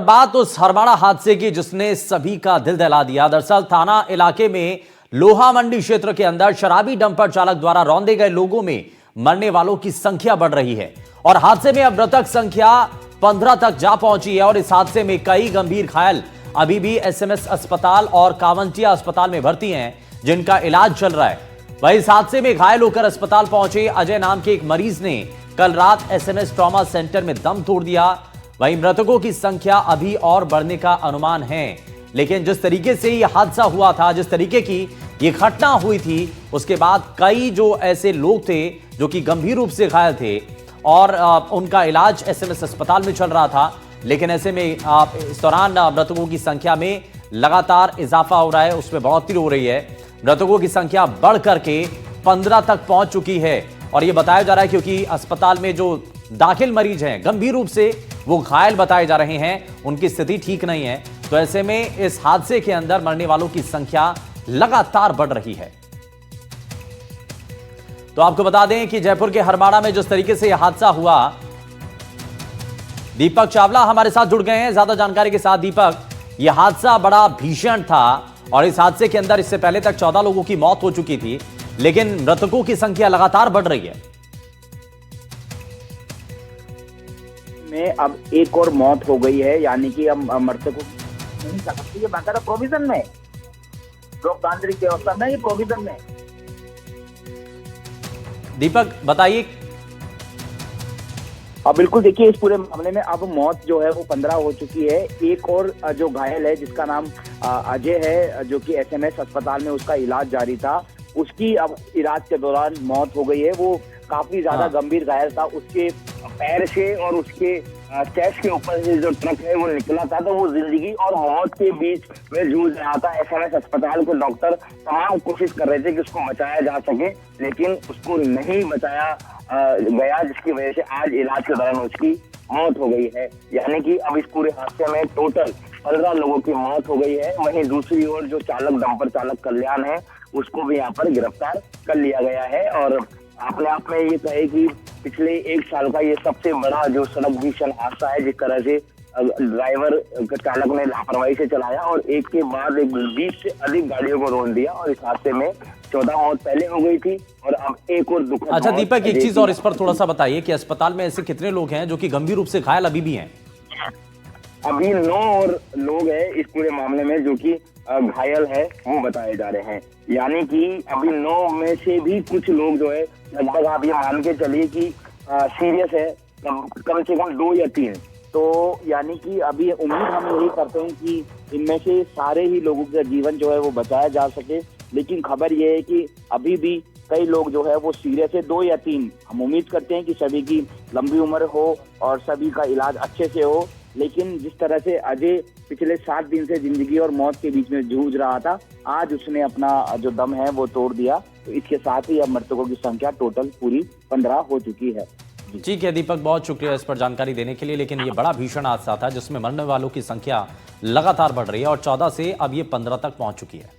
बात उस हरमाड़ा हादसे की जिसने सभी का दिल दहला दिया। दरअसल थाना इलाके में लोहा मंडी क्षेत्र के अंदर शराबी डंपर चालक द्वारा रौंदे गए लोगों में मरने वालों की संख्या बढ़ रही है और हादसे में अब मृतक संख्या 15 तक जा पहुंची है और इस हादसे में कई गंभीर घायल अभी भी एसएमएस अस्पताल और कावंटिया अस्पताल में भर्ती हैं, जिनका इलाज चल रहा है। वहीं इस हादसे में घायल होकर अस्पताल पहुंचे अजय नाम के एक मरीज ने कल रात एसएमएस ट्रॉमा सेंटर में दम तोड़ दिया। वहीं मृतकों की संख्या अभी और बढ़ने का अनुमान है, लेकिन जिस तरीके से यह हादसा हुआ था, जिस तरीके की यह घटना हुई थी, उसके बाद कई जो ऐसे लोग थे जो कि गंभीर रूप से घायल थे और उनका इलाज एसएमएस अस्पताल में चल रहा था। लेकिन ऐसे में इस दौरान मृतकों की संख्या में लगातार इजाफा हो रहा है, उसमें बढ़ोतरी हो रही है। मृतकों की संख्या बढ़ करके 15 तक पहुंच चुकी है और यह बताया जा रहा है क्योंकि अस्पताल में जो दाखिल मरीज हैं गंभीर रूप से वो घायल बताए जा रहे हैं, उनकी स्थिति ठीक नहीं है। तो ऐसे में इस हादसे के अंदर मरने वालों की संख्या लगातार बढ़ रही है। तो आपको बता दें कि जयपुर के हरमाड़ा में जिस तरीके से यह हादसा हुआ, दीपक चावला हमारे साथ जुड़ गए हैं ज्यादा जानकारी के साथ। दीपक, यह हादसा बड़ा भीषण था और इस हादसे के अंदर इससे पहले तक 14 लोगों की मौत हो चुकी थी, लेकिन मृतकों की संख्या लगातार बढ़ रही है। में अब एक और मौत हो गई है, यानी कि अब मृतकों नहीं कर सकती। ये बाकायदा प्रोविजन में, लोकतांत्रिक व्यवस्था में, ये प्रोविजन में। दीपक बताइए। अब बिल्कुल देखिए, इस पूरे मामले में अब मौत जो है वो 15 हो चुकी है। एक और जो घायल है जिसका नाम अजय है, जो कि एसएमएस अस्पताल में उसका इलाज जारी था, उसकी अब इलाज के दौरान मौत हो गई है। वो काफी ज्यादा गंभीर घायल था, उसके पैर से और उसके चेस्ट के ऊपर से जो ट्रक है वो निकला था, तो वो जिंदगी और मौत के बीच में जूझ रहा था। एसएमएस अस्पताल के डॉक्टर तमाम कोशिश कर रहे थे कि उसको बचाया जा सके, लेकिन उसको नहीं बचाया गया, जिसकी वजह से आज इलाज के दौरान उसकी मौत हो गई है। यानी कि अब इस पूरे हादसे में टोटल 15 लोगों की मौत हो गई है। वहीं दूसरी ओर जो चालक, डंपर चालक कल्याण है, उसको भी यहाँ पर गिरफ्तार कर लिया गया है। और अपने आप में ये कहे कि पिछले 1 साल का ये सबसे बड़ा जो सड़क भीषण हादसा है, जिस तरह से ड्राइवर चालक ने लापरवाही से चलाया और एक के बाद एक 20 से अधिक गाड़ियों को रोक दिया और इस हादसे में 14 मौत पहले हो गई थी और अब एक और दुखद। अच्छा दीपक, एक चीज और इस पर थोड़ा सा बताइए कि अस्पताल में ऐसे कितने लोग हैं जो कि गंभीर रूप से घायल अभी भी हैं? अभी 9 और लोग हैं इस पूरे मामले में जो कि घायल है, वो बताए जा रहे हैं। यानी कि अभी 9 में से भी कुछ लोग जो है, लगभग आप ये मान के चलिए कि सीरियस है, कम से कम 2 या 3। तो यानी कि अभी उम्मीद हम यही करते हैं कि इनमें से सारे ही लोगों का जीवन जो है वो बचाया जा सके। लेकिन खबर ये है कि अभी भी कई लोग जो है वो सीरियस है, 2 या 3। हम उम्मीद करते हैं कि सभी की लंबी उम्र हो और सभी का इलाज अच्छे से हो। लेकिन जिस तरह से अजय पिछले 7 दिन से जिंदगी और मौत के बीच में जूझ रहा था, आज उसने अपना जो दम है वो तोड़ दिया। तो इसके साथ ही अब मृतकों की संख्या टोटल पूरी 15 हो चुकी है। ठीक है दीपक, बहुत शुक्रिया इस पर जानकारी देने के लिए। लेकिन ये बड़ा भीषण हादसा था जिसमें मरने वालों की संख्या लगातार बढ़ रही है और 14 से अब ये 15 तक पहुंच चुकी है।